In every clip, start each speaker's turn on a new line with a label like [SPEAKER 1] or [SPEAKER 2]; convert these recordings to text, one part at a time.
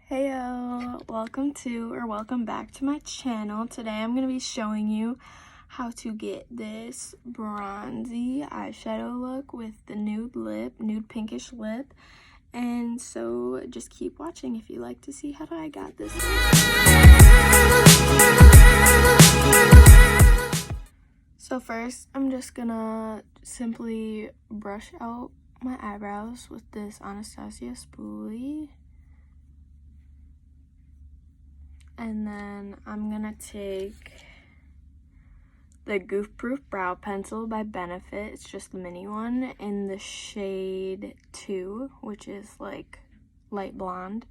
[SPEAKER 1] Heyo, welcome back to my channel. Today I'm going to be showing you how to get this bronzy eyeshadow look with the nude pinkish lip. And so just keep watching if you like to see how I got this. So first I'm just gonna simply brush out my eyebrows with this Anastasia spoolie. And then I'm gonna take the Goof Proof Brow Pencil by Benefit. It's just the mini one in the shade 2, which is like light blonde.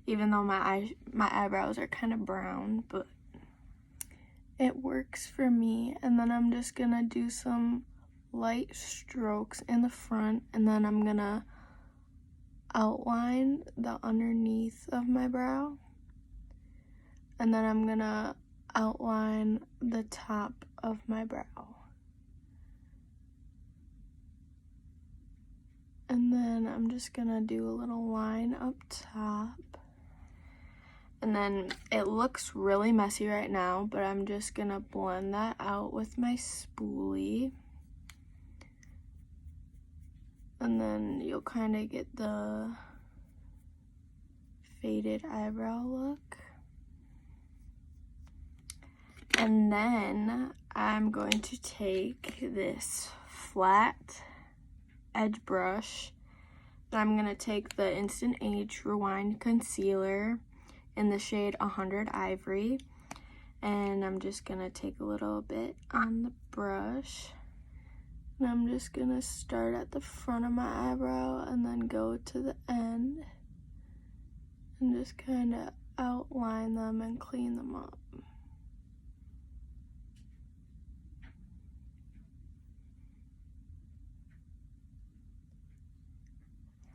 [SPEAKER 1] Even though my eyebrows are kind of brown, but it works for me. And then I'm just gonna do some light strokes in the front, and then I'm gonna outline the underneath of my brow. And then I'm gonna outline the top of my brow. And then I'm just gonna do a little line up top. And then it looks really messy right now, but I'm just gonna blend that out with my spoolie. And then you'll kind of get the faded eyebrow look. And then I'm going to take this flat edge brush. And I'm going to take the Instant Age Rewind Concealer in the shade 100 Ivory. And I'm just going to take a little bit on the brush. And I'm just going to start at the front of my eyebrow and then go to the end. And just kind of outline them and clean them up.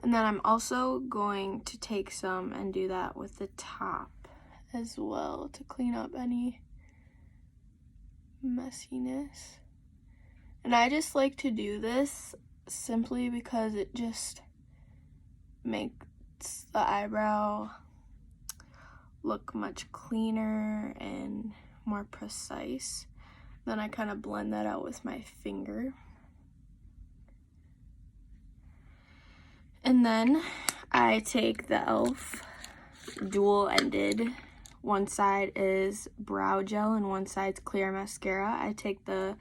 [SPEAKER 1] And then I'm also going to take some and do that with the top as well to clean up any messiness. And I just like to do this simply because it just makes the eyebrow look much cleaner and more precise. Then I kind of blend that out with my finger. And then I take the e.l.f. dual-ended. One side is brow gel and one side's clear mascara. I take the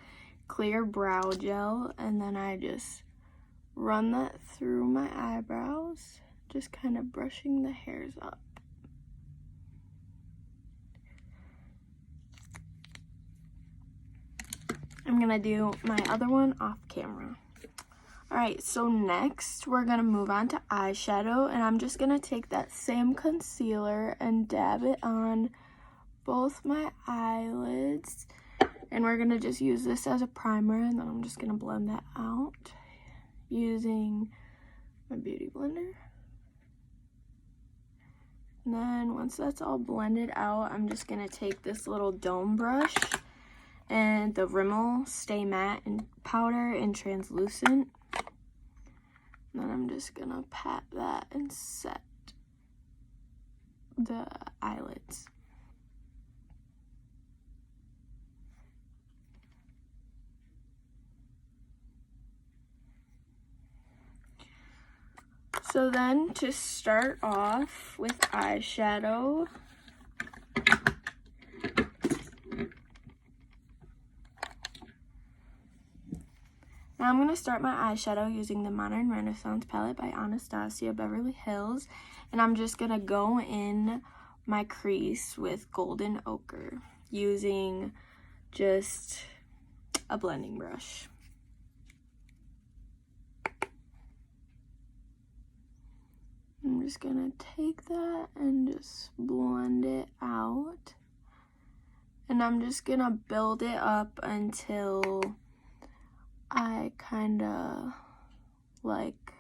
[SPEAKER 1] clear brow gel and then I just run that through my eyebrows, just kind of brushing the hairs up. I'm gonna do my other one off camera. Alright, so next we're going to move on to eyeshadow, and I'm just going to take that same concealer and dab it on both my eyelids. And we're going to just use this as a primer, and then I'm just going to blend that out using my beauty blender. And then once that's all blended out, I'm just going to take this little dome brush and the Rimmel Stay Matte and powder in translucent. Then I'm just gonna pat that and set the eyelids. So then to start off with eyeshadow, now I'm going to start my eyeshadow using the Modern Renaissance palette by Anastasia Beverly Hills. And I'm just going to go in my crease with Golden Ochre using just a blending brush. I'm just going to take that and just blend it out. And I'm just going to build it up until I kind of like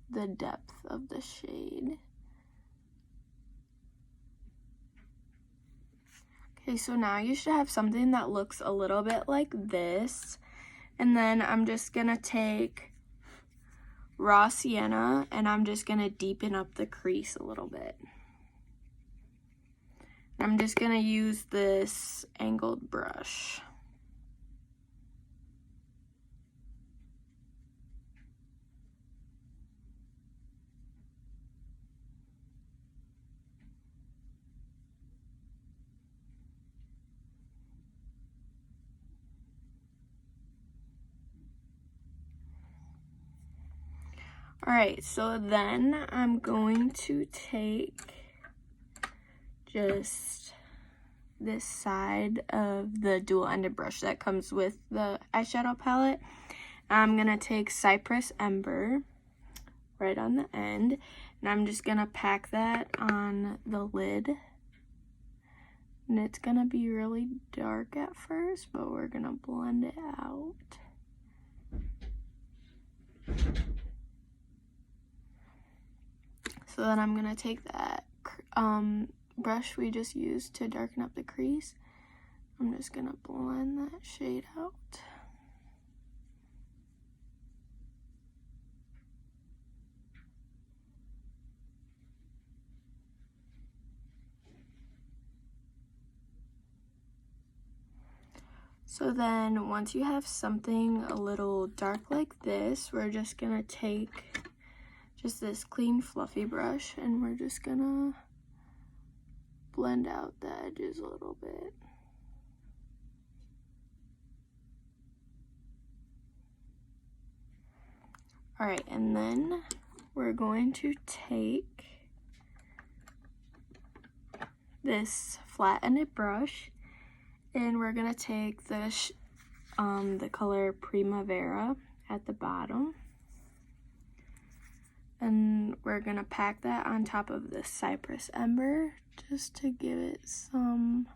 [SPEAKER 1] the depth of the shade. Okay, so now you should have something that looks a little bit like this. And then I'm just gonna take raw sienna and I'm just gonna deepen up the crease a little bit. I'm just gonna use this angled brush. Alright, so then I'm going to take just this side of the dual-ended brush that comes with the eyeshadow palette. I'm gonna take Cypress Ember right on the end, and I'm just gonna pack that on the lid. And it's gonna be really dark at first, but we're gonna blend it out. So then I'm gonna take that brush we just used to darken up the crease. I'm just gonna blend that shade out. So then once you have something a little dark like this, we're just gonna take just this clean fluffy brush and we're just gonna blend out the edges a little bit. Alright, and then we're going to take this flat-ended brush and we're gonna take the color Primavera at the bottom, and we're gonna pack that on top of the Cypress Ember just to give it some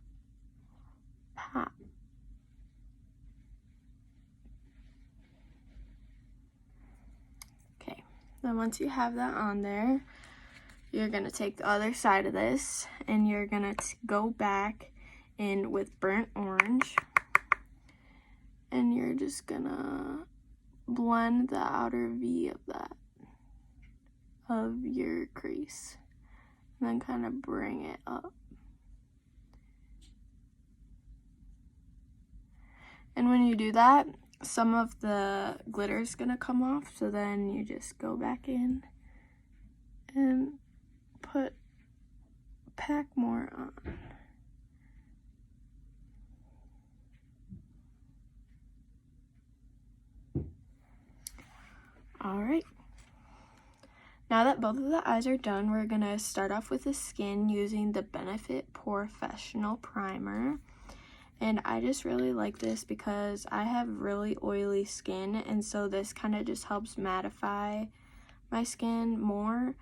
[SPEAKER 1] pop. Okay, then once you have that on there, you're gonna take the other side of this and you're gonna go back in with burnt orange, and you're just gonna blend the outer V of your crease, and then kind of bring it up. And when you do that, some of the glitter is gonna come off, so then you just go back in and pack more on. Alright, now that both of the eyes are done, we're gonna start off with the skin using the Benefit Professional Primer. And I just really like this because I have really oily skin, and so this kind of just helps mattify my skin more,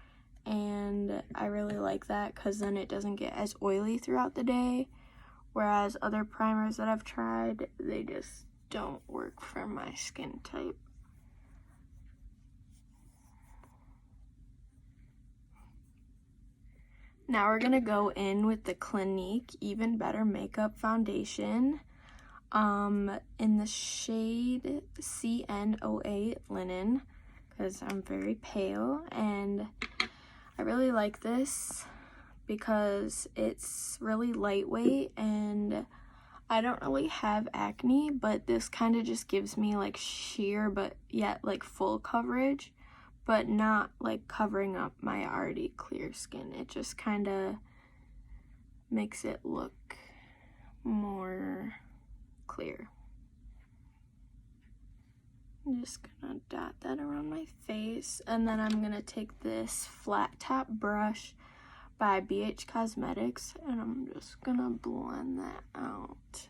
[SPEAKER 1] and I really like that because then it doesn't get as oily throughout the day, whereas other primers that I've tried, they just don't work for my skin type. Now we're gonna go in with the Clinique Even Better Makeup Foundation in the shade CN08 Linen, because I'm very pale, and I really like this because it's really lightweight, and I don't really have acne, but this kind of just gives me like sheer but yet like full coverage, but not like covering up my already clear skin. It just kind of makes it look more clear. I'm just gonna dot that around my face, and then I'm gonna take this flat top brush by BH Cosmetics, and I'm just gonna blend that out.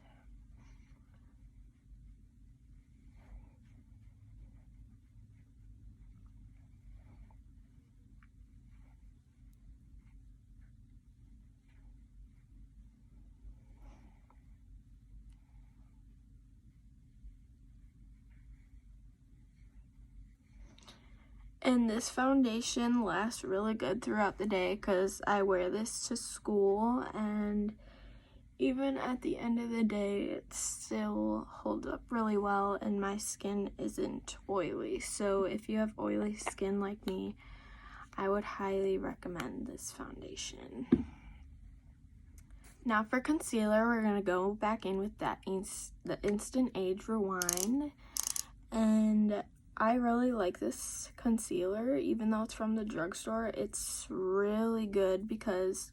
[SPEAKER 1] And this foundation lasts really good throughout the day because I wear this to school, and even at the end of the day, it still holds up really well, and my skin isn't oily. So if you have oily skin like me, I would highly recommend this foundation. Now for concealer, we're going to go back in with that the Instant Age Rewind. And I really like this concealer, even though it's from the drugstore. It's really good because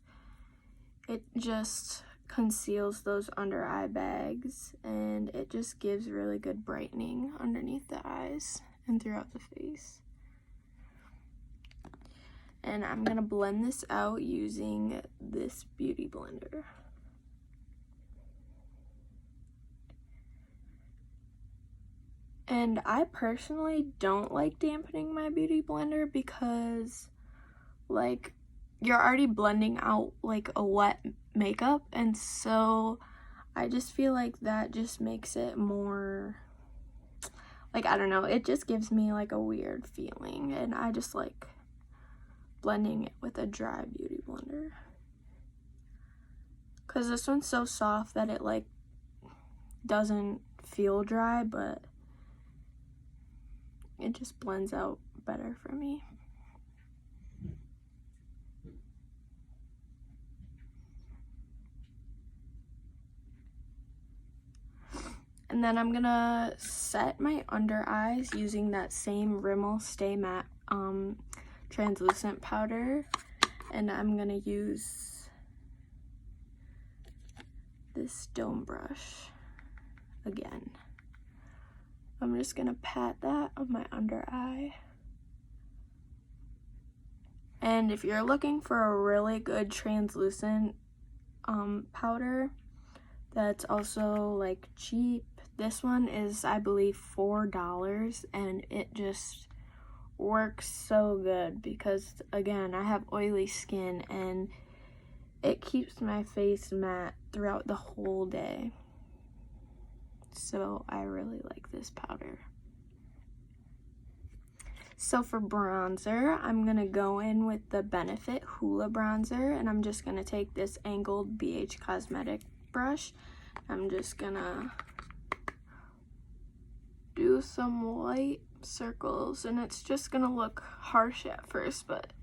[SPEAKER 1] it just conceals those under eye bags, and it just gives really good brightening underneath the eyes and throughout the face. And I'm going to blend this out using this beauty blender. And I personally don't like dampening my beauty blender because, like, you're already blending out like a wet makeup, and so I just feel like that just makes it more, like, I don't know, it just gives me like a weird feeling, and I just like blending it with a dry beauty blender. Because this one's so soft that it like doesn't feel dry, but it just blends out better for me. And then I'm gonna set my under eyes using that same Rimmel Stay Matte translucent powder. And I'm gonna use this dome brush again. I'm just gonna pat that on my under eye. And if you're looking for a really good translucent powder that's also like cheap, this one is, I believe, $4, and it just works so good because, again, I have oily skin and it keeps my face matte throughout the whole day. So I really like this powder. So for bronzer, I'm going to go in with the Benefit Hoola bronzer, and I'm just going to take this angled BH Cosmetic brush. I'm just going to do some light circles, and it's just going to look harsh at first, but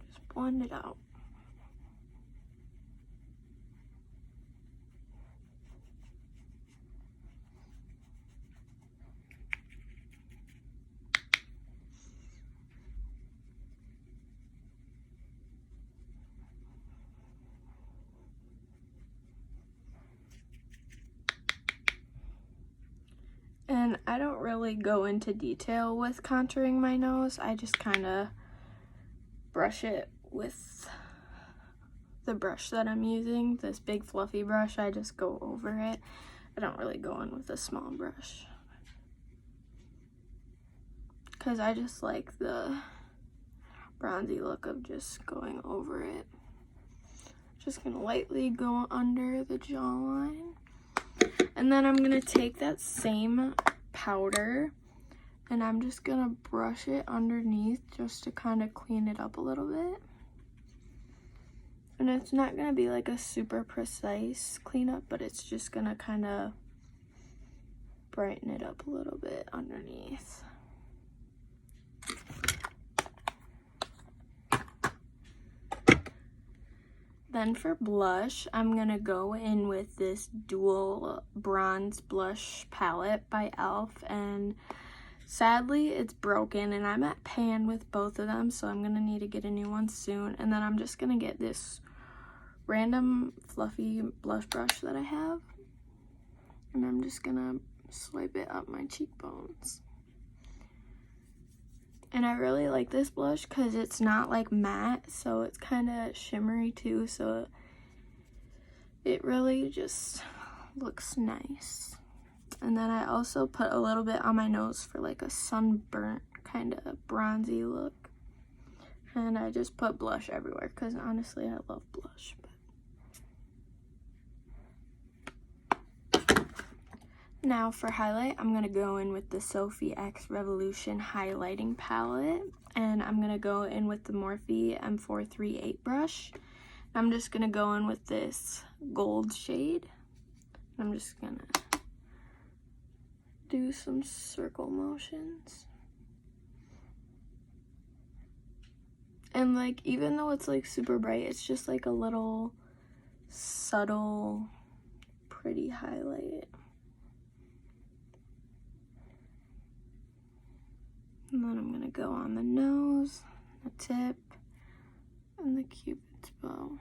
[SPEAKER 1] just blend it out. And I don't really go into detail with contouring my nose. I just kind of brush it with the brush that I'm using, this big fluffy brush. I just go over it. I don't really go in with a small brush because I just like the bronzy look of just going over it. Just gonna lightly go under the jawline. And then I'm gonna take that same powder and I'm just gonna brush it underneath just to kind of clean it up a little bit. And it's not gonna be like a super precise cleanup, but it's just gonna kind of brighten it up a little bit underneath. Then for blush, I'm gonna go in with this dual bronze blush palette by e.l.f. and sadly it's broken and I'm at pan with both of them, so I'm gonna need to get a new one soon. And then I'm just gonna get this random fluffy blush brush that I have, and I'm just gonna swipe it up my cheekbones. And I really like this blush because it's not like matte, so it's kind of shimmery too, so it really just looks nice. And then I also put a little bit on my nose for like a sunburnt kind of bronzy look. And I just put blush everywhere because honestly I love blush. Now for highlight, I'm going to go in with the Sophie X Revolution highlighting palette, and I'm going to go in with the Morphe M438 brush. I'm just going to go in with this gold shade. I'm just going to do some circle motions. And like, even though it's like super bright, it's just like a little subtle, pretty highlight. And then I'm gonna go on the nose, the tip, and the Cupid's bow.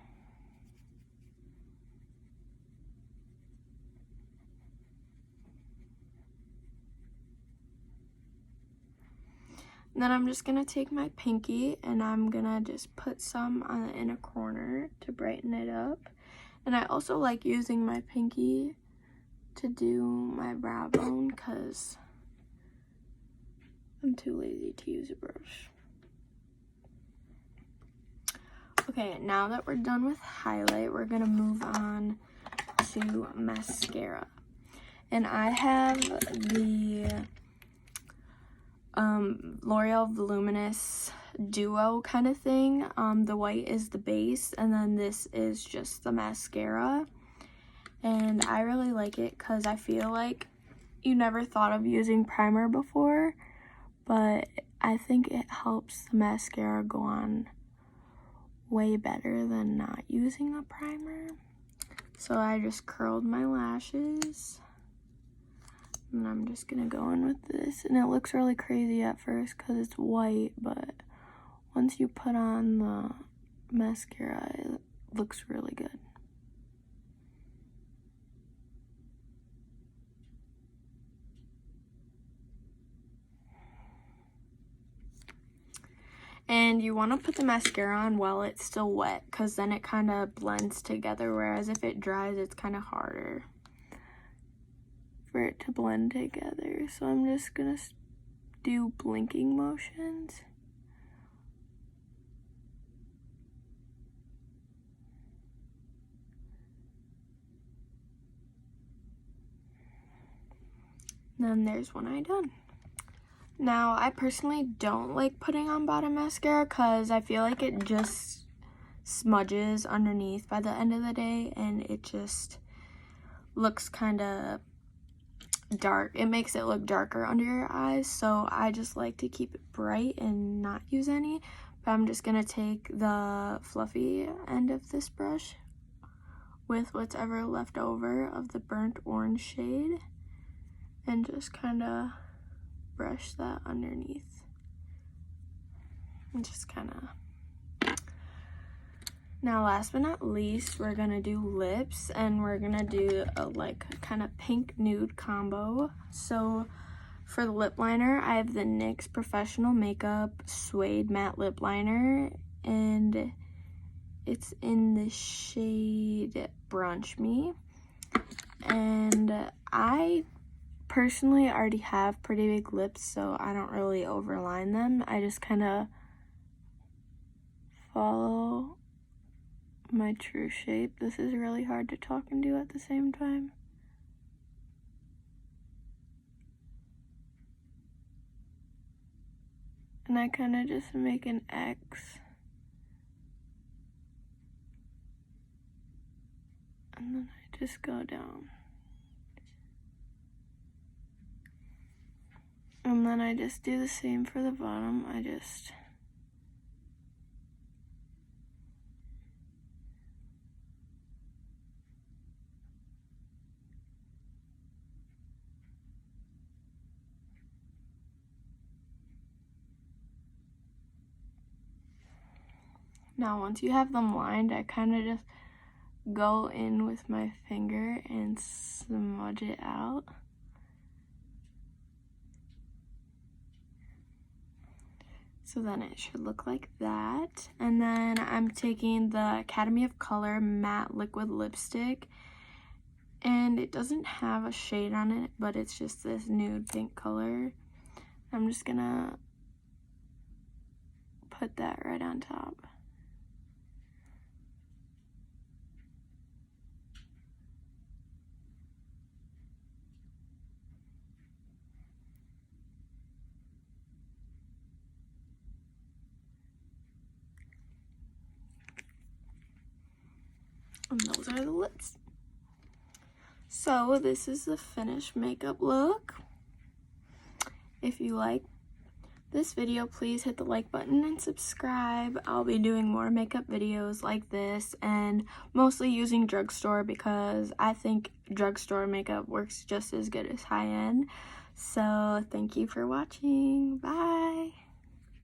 [SPEAKER 1] And then I'm just gonna take my pinky and I'm gonna just put some on the inner corner to brighten it up. And I also like using my pinky to do my brow bone because I'm too lazy to use a brush. Okay, now that we're done with highlight, we're gonna move on to mascara. And I have the L'Oreal Voluminous Duo kind of thing. The white is the base, and then this is just the mascara. And I really like it because I feel like you never thought of using primer before, but I think it helps the mascara go on way better than not using a primer. So I just curled my lashes. And I'm just gonna go in with this. And it looks really crazy at first because it's white, but once you put on the mascara, it looks really good. And you want to put the mascara on while it's still wet because then it kind of blends together, whereas if it dries, it's kind of harder for it to blend together. So I'm just gonna do blinking motions. Then there's one eye done. Now, I personally don't like putting on bottom mascara because I feel like it just smudges underneath by the end of the day and it just looks kind of dark. It makes it look darker under your eyes, so I just like to keep it bright and not use any. But I'm just gonna take the fluffy end of this brush with what's ever left over of the burnt orange shade and just kind of brush that underneath and just kind of. Now last but not least, we're gonna do lips, and we're gonna do a like kind of pink nude combo. So for the lip liner, I have the NYX Professional Makeup Suede Matte Lip Liner, and it's in the shade Brunch Me. And I personally already have pretty big lips, so I don't really overline them. I just kind of follow my true shape. This is really hard to talk and do at the same time. And I kind of just make an X. And then I just go down. And then I just do the same for the bottom. Now once you have them lined, I kind of just go in with my finger and smudge it out. So then it should look like that. And then I'm taking the Academy of Color Matte Liquid Lipstick. And it doesn't have a shade on it, but it's just this nude pink color. I'm just gonna put that right on top. And those are the lips. So this is the finished makeup look. If you like, this video, please hit the like button and subscribe. I'll be doing more makeup videos like this, and mostly using drugstore because I think drugstore makeup works just as good as high-end. So thank you for watching. Bye.